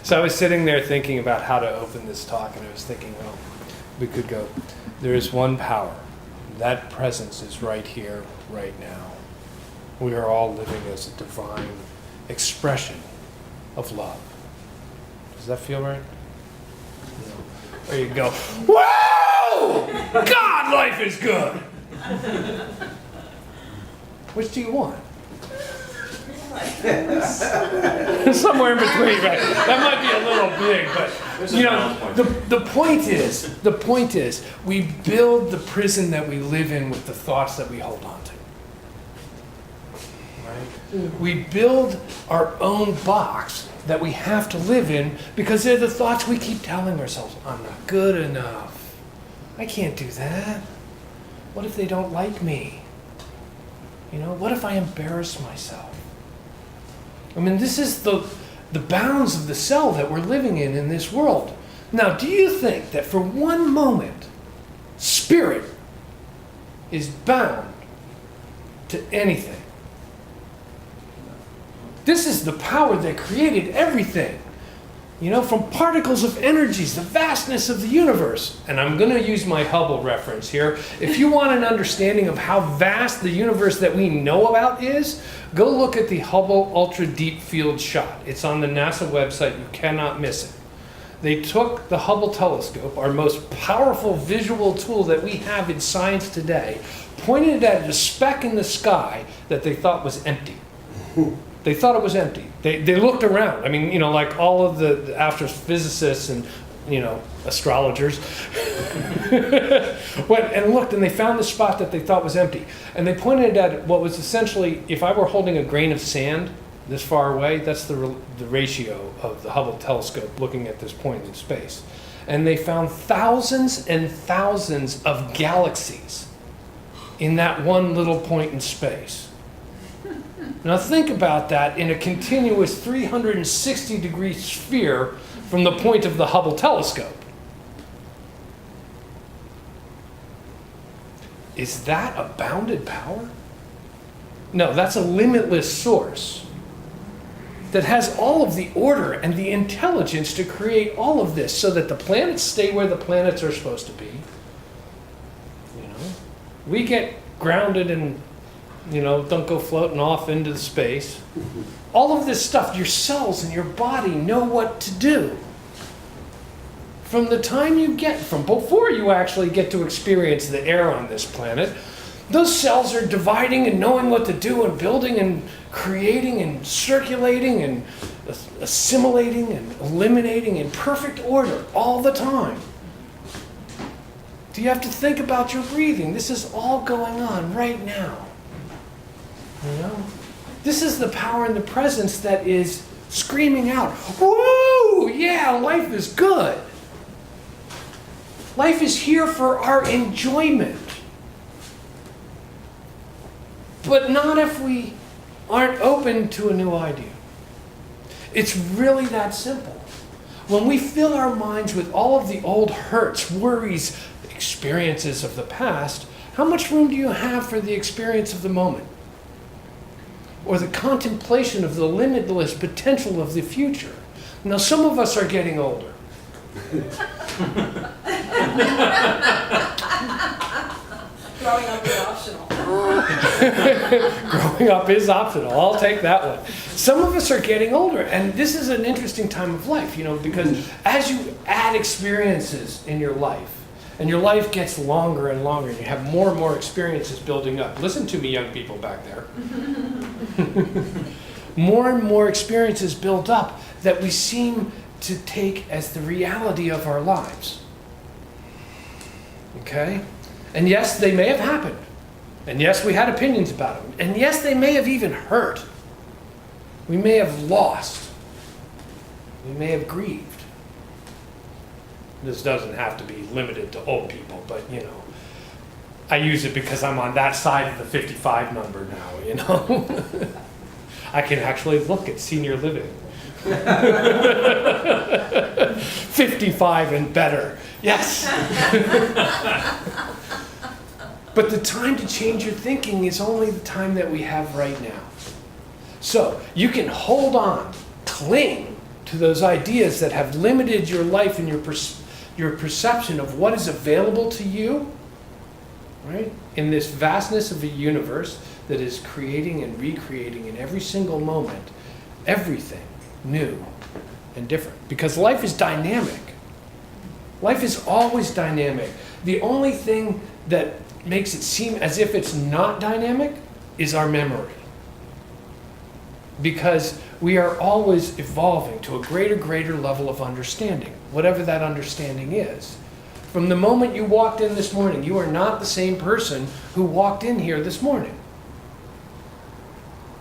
So I was sitting there thinking about how to open this talk, and I was thinking, well, we could go, there is one power. That presence is right here, right now. We are all living as a divine expression of love. Does that feel right? There you go. Whoa! God, life is good! Which do you want? Somewhere in between, right? That might be a little big, but you know, the point is, we build the prison that we live in with the thoughts that we hold on to. Right? We build our own box that we have to live in because they're the thoughts we keep telling ourselves. I'm not good enough. I can't do that. What if they don't like me? You know, what if I embarrass myself? I mean, this is the bounds of the cell that we're living in this world. Now, do you think that for one moment, spirit is bound to anything? This is the power that created everything. You know, from particles of energies, the vastness of the universe. And I'm going to use my Hubble reference here. If you want an understanding of how vast the universe that we know about is, go look at the Hubble Ultra Deep Field Shot. It's on the NASA website. You cannot miss it. They took the Hubble telescope, our most powerful visual tool that we have in science today, pointed it at a speck in the sky that they thought was empty. They thought it was empty. They looked around. I mean, you know, like all of the astrophysicists and, you know, astrologers went and looked, and they found the spot that they thought was empty. And they pointed at what was essentially, if I were holding a grain of sand this far away, that's the ratio of the Hubble telescope looking at this point in space. And they found thousands and thousands of galaxies in that one little point in space. Now think about that in a continuous 360-degree sphere from the point of the Hubble telescope. Is that a bounded power? No, that's a limitless source that has all of the order and the intelligence to create all of this so that the planets stay where the planets are supposed to be. You know, we get grounded and, you know, don't go floating off into the space. All of this stuff, your cells and your body know what to do. From the time you get, from before you actually get to experience the air on this planet, those cells are dividing and knowing what to do and building and creating and circulating and assimilating and eliminating in perfect order all the time. Do you have to think about your breathing? This is all going on right now. You know? This is the power and the presence that is screaming out, woo, yeah, life is good. Life is here for our enjoyment. But not if we aren't open to a new idea. It's really that simple. When we fill our minds with all of the old hurts, worries, experiences of the past, how much room do you have for the experience of the moment? Or the contemplation of the limitless potential of the future? Now, some of us are getting older. Growing up is optional. Growing up is optional. I'll take that one. Some of us are getting older, and this is an interesting time of life, you know, because as you add experiences in your life, and your life gets longer and longer, and you have more and more experiences building up. Listen to me, young people back there. More and more experiences build up that we seem to take as the reality of our lives. Okay? And yes, they may have happened. And yes, we had opinions about them. And yes, they may have even hurt. We may have lost. We may have grieved. This doesn't have to be limited to old people, but, you know, I use it because I'm on that side of the 55 number now, you know. I can actually look at senior living. 55 and better. Yes. But the time to change your thinking is only the time that we have right now. So you can hold on, cling to those ideas that have limited your life and your perception of what is available to you, right? In this vastness of a universe that is creating and recreating in every single moment, everything new and different. Because life is dynamic. Life is always dynamic. The only thing that makes it seem as if it's not dynamic is our memory. Because we are always evolving to a greater level of understanding, whatever that understanding is. From the moment you walked in this morning, you are not the same person who walked in here this morning.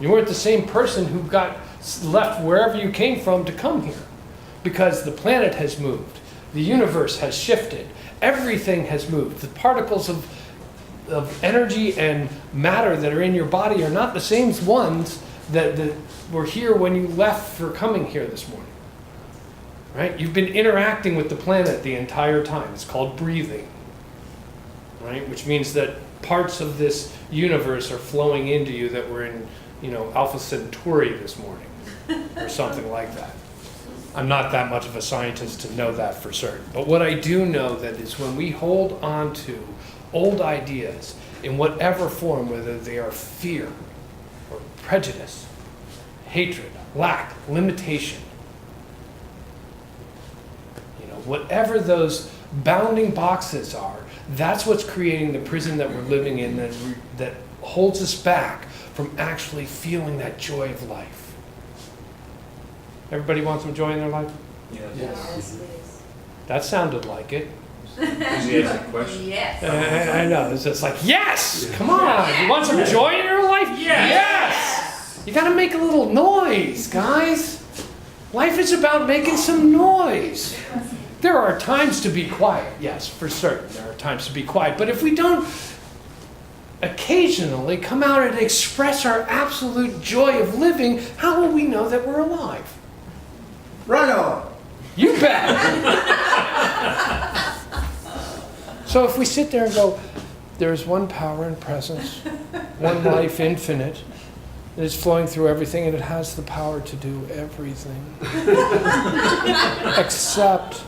You weren't the same person who got left wherever you came from to come here. Because the planet has moved. The universe has shifted. Everything has moved. The particles of energy and matter that are in your body are not the same ones that were here when you left for coming here this morning. Right? You've been interacting with the planet the entire time. It's called breathing. Right? Which means that parts of this universe are flowing into you that were in, Alpha Centauri this morning. Or something like that. I'm not that much of a scientist to know that for certain. But what I do know that is when we hold on to old ideas in whatever form, whether they are fear or prejudice, hatred, lack, limitation, whatever those bounding boxes are, that's what's creating the prison that we're living in that holds us back from actually feeling that joy of life. Everybody want some joy in their life? Yes. That sounded like it. Did you ask a question? Yes. I know. It's just like, yes! Come on! You want some joy in your life? Yes! You gotta make a little noise, guys. Life is about making some noise. There are times to be quiet. Yes, for certain. There are times to be quiet. But if we don't occasionally come out and express our absolute joy of living, how will we know that we're alive? Right on. You bet. So if we sit there and go, there's one power and presence, one life infinite, that is flowing through everything, and it has the power to do everything except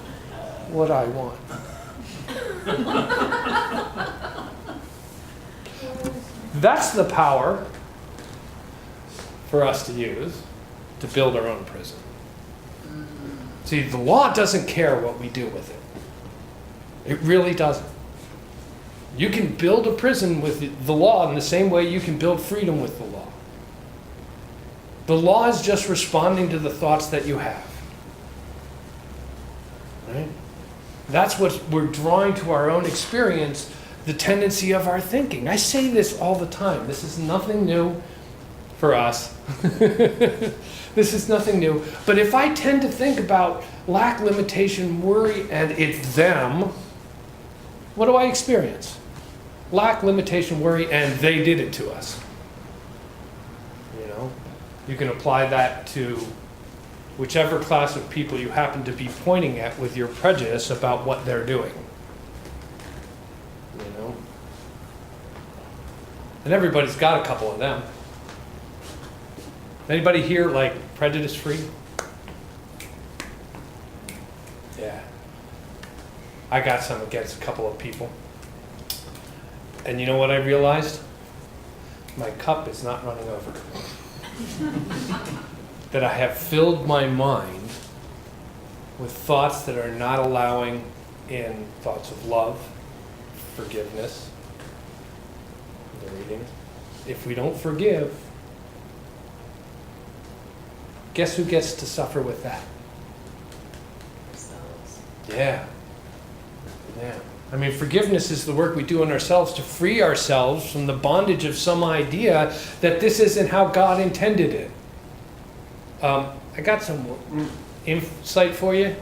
what I want. That's the power for us to use to build our own prison. See, the law doesn't care what we do with it. It really doesn't. You can build a prison with the law in the same way you can build freedom with the law. The law is just responding to the thoughts that you have. Right? That's what we're drawing to our own experience, the tendency of our thinking. I say this all the time. This is nothing new for us. This is nothing new. But if I tend to think about lack, limitation, worry, and it's them, what do I experience? Lack, limitation, worry, and they did it to us. You can apply that to whichever class of people you happen to be pointing at with your prejudice about what they're doing. And everybody's got a couple of them. Anybody here prejudice free? Yeah. I got some against a couple of people. And you know what I realized? My cup is not running over. That I have filled my mind with thoughts that are not allowing in thoughts of love, forgiveness. The reading. If we don't forgive, guess who gets to suffer with that? Ourselves. Yeah. I mean, forgiveness is the work we do on ourselves to free ourselves from the bondage of some idea that this isn't how God intended it. I got some insight for you.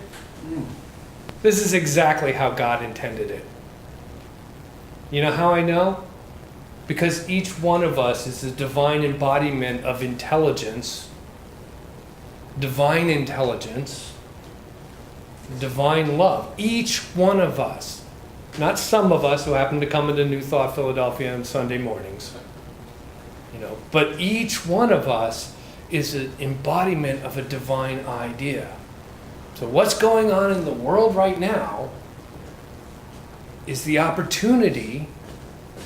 This is exactly how God intended it. You know how I know? Because each one of us is a divine embodiment of intelligence, divine love. Each one of us. Not some of us who happen to come into New Thought Philadelphia on Sunday mornings. But each one of us is an embodiment of a divine idea. So what's going on in the world right now is the opportunity,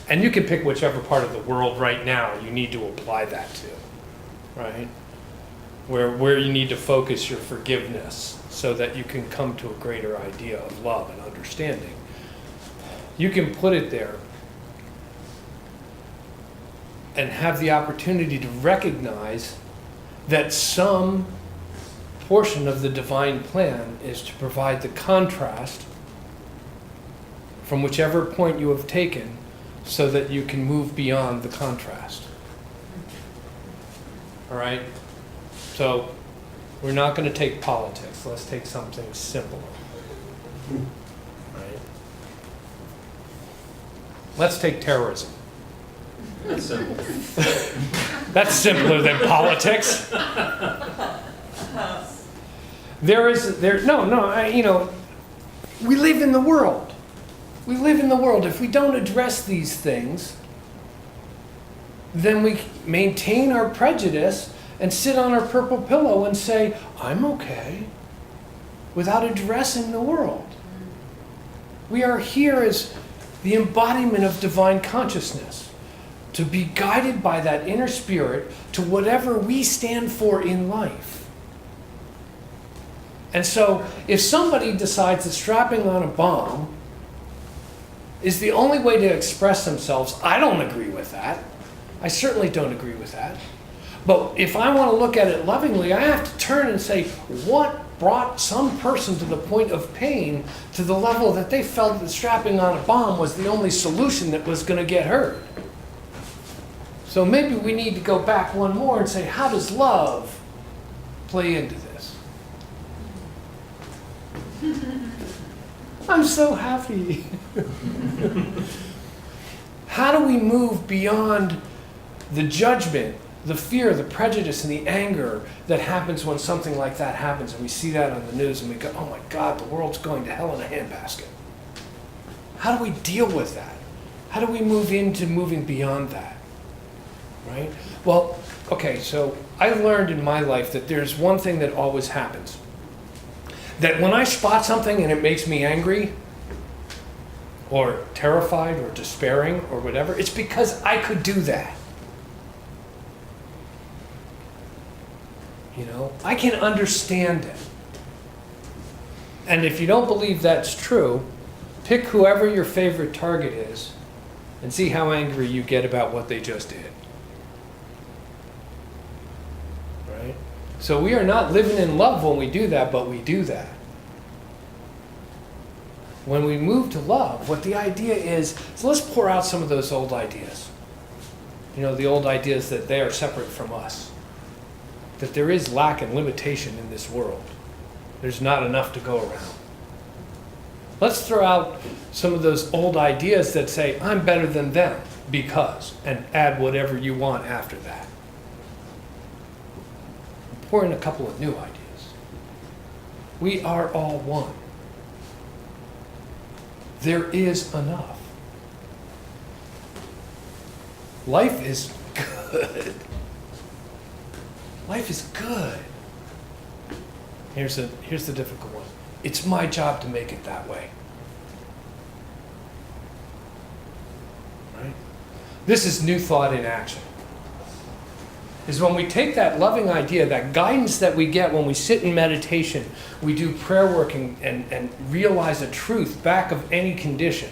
and you can pick whichever part of the world right now you need to apply that to, right? Where you need to focus your forgiveness so that you can come to a greater idea of love and understanding. You can put it there and have the opportunity to recognize that some portion of the divine plan is to provide the contrast from whichever point you have taken so that you can move beyond the contrast. All right? So we're not going to take politics. Let's take something simple. Right? Let's take terrorism. That's simple. That's simpler than politics. We live in the world. We live in the world. If we don't address these things, then we maintain our prejudice and sit on our purple pillow and say, I'm okay, without addressing the world. We are here as the embodiment of divine consciousness, to be guided by that inner spirit to whatever we stand for in life. And so, if somebody decides that strapping on a bomb is the only way to express themselves, I don't agree with that. I certainly don't agree with that. But if I want to look at it lovingly, I have to turn and say, what brought some person to the point of pain to the level that they felt that strapping on a bomb was the only solution that was going to get hurt? So maybe we need to go back one more and say, how does love play into this? I'm so happy. How do we move beyond the judgment, the fear, the prejudice, and the anger that happens when something like that happens, and we see that on the news and we go, oh my God, the world's going to hell in a handbasket? How do we deal with that? How do we move into moving beyond that? Right? Well, okay, so I learned in my life that there's one thing that always happens. That when I spot something and it makes me angry, or terrified, or despairing, or whatever, it's because I could do that. You know, I can understand it. And if you don't believe that's true, pick whoever your favorite target is and see how angry you get about what they just did. Right? So we are not living in love when we do that, but we do that. When we move to love, what the idea is, so let's pour out some of those old ideas. You know, the old ideas that they are separate from us. That there is lack and limitation in this world. There's not enough to go around. Let's throw out some of those old ideas that say, I'm better than them because, and add whatever you want after that. Pour in a couple of new ideas. We are all one. There is enough. Life is good. Life is good. Here's the difficult one. It's my job to make it that way. Right? This is new thought in action. Is when we take that loving idea, that guidance that we get when we sit in meditation, we do prayer work and realize a truth back of any condition,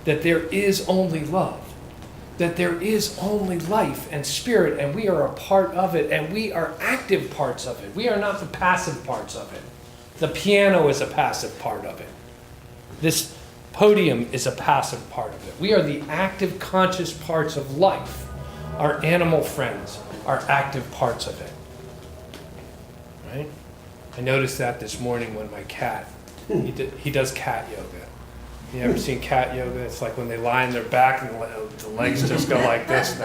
that there is only love. That there is only life and spirit, and we are a part of it, and we are active parts of it. We are not the passive parts of it. The piano is a passive part of it. This podium is a passive part of it. We are the active, conscious parts of life. Our animal friends are active parts of it. Right? I noticed that this morning when my cat, he does cat yoga. You ever seen cat yoga? It's like when they lie on their back and the legs just go like this.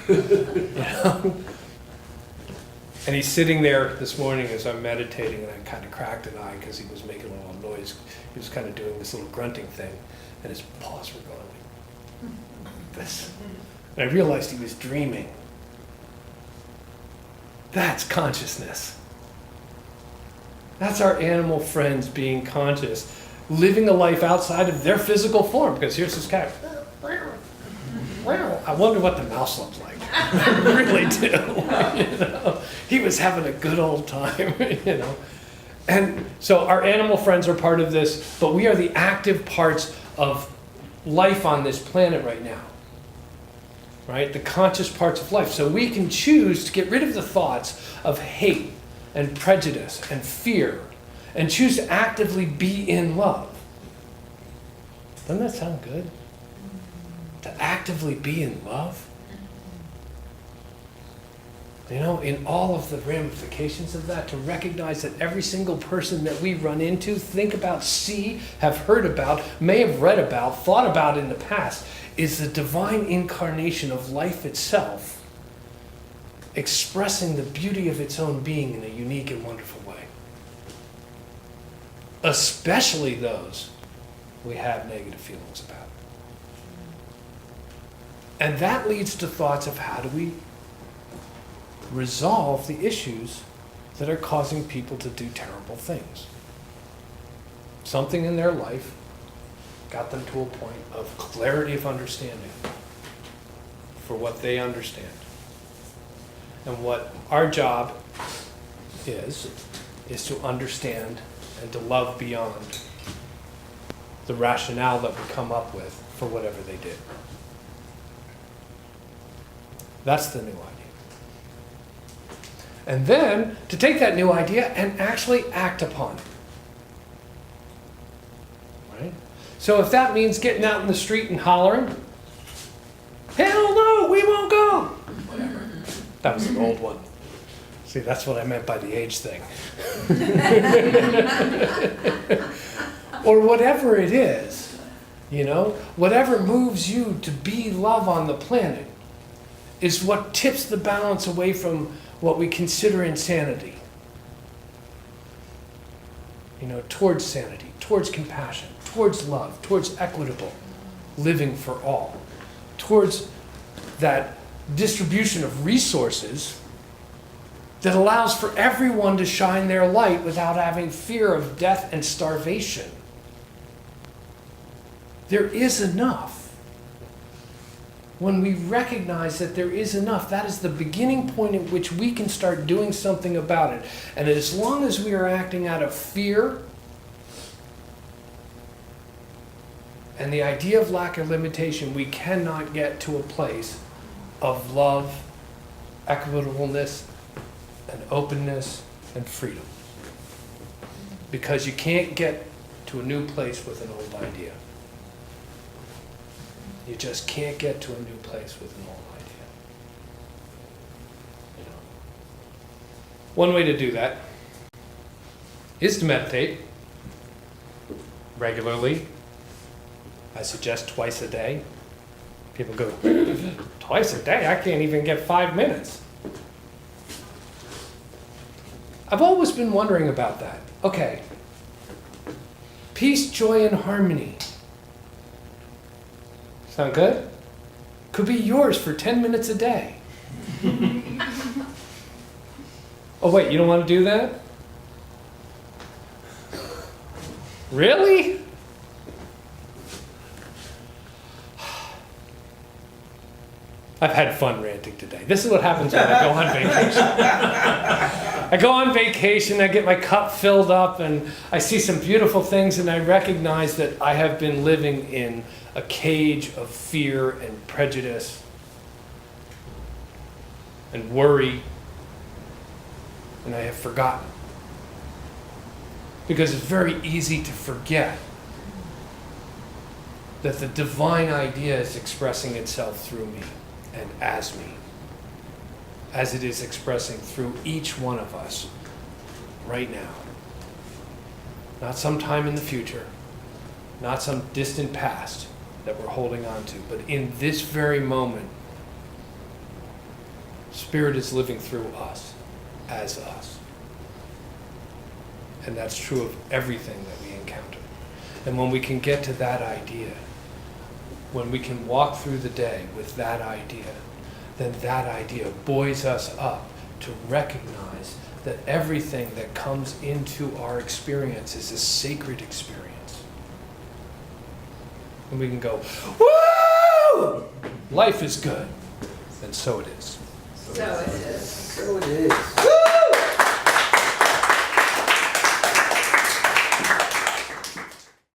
You know? And he's sitting there this morning as I'm meditating, and I kind of cracked an eye because he was making a little noise. He was kind of doing this little grunting thing, and his paws were going like this. And I realized he was dreaming. That's consciousness. That's our animal friends being conscious, living a life outside of their physical form. Because here's this cat. I wonder what the mouse looks like. I really do. You know? He was having a good old time, you know. And so our animal friends are part of this, but we are the active parts of life on this planet right now. Right? The conscious parts of life. So we can choose to get rid of the thoughts of hate and prejudice and fear and choose to actively be in love. Doesn't that sound good? To actively be in love? You know, in all of the ramifications of that, to recognize that every single person that we run into, think about, see, have heard about, may have read about, thought about in the past, is the divine incarnation of life itself, expressing the beauty of its own being in a unique and wonderful way. Especially those we have negative feelings about. And that leads to thoughts of how do we resolve the issues that are causing people to do terrible things. Something in their life got them to a point of clarity of understanding for what they understand. And what our job is to understand and to love beyond the rationale that we come up with for whatever they did. That's the new idea. And then to take that new idea and actually act upon it. Right? So if that means getting out in the street and hollering, hell no, we won't go. Whatever. That was an old one. See, that's what I meant by the age thing. Or whatever it is, you know, whatever moves you to be love on the planet is what tips the balance away from what we consider insanity. You know, towards sanity, towards compassion, towards love, towards equitable living for all, towards that distribution of resources that allows for everyone to shine their light without having fear of death and starvation. There is enough. When we recognize that there is enough, that is the beginning point at which we can start doing something about it. And as long as we are acting out of fear and the idea of lack of limitation, we cannot get to a place of love, equitableness, and openness, and freedom. Because you can't get to a new place with an old idea. You just can't get to a new place with an old idea. You know? One way to do that is to meditate regularly. I suggest twice a day. People go, twice a day? I can't even get 5 minutes. I've always been wondering about that. Okay. Peace, joy, and harmony. Sound good? Could be yours for 10 minutes a day. Oh wait, you don't want to do that? Really? I've had fun ranting today. This is what happens when I go on vacation. I go on vacation, I get my cup filled up, and I see some beautiful things, and I recognize that I have been living in a cage of fear and prejudice and worry, and I have forgotten. Because it's very easy to forget that the divine idea is expressing itself through me and as me, as it is expressing through each one of us right now. Not sometime in the future, not some distant past that we're holding on to, but in this very moment, Spirit is living through us, as us. And that's true of everything that we encounter. And when we can get to that idea, when we can walk through the day with that idea, then that idea buoys us up to recognize that everything that comes into our experience is a sacred experience. And we can go, woo! Life is good. And so it is. So it is. So it is.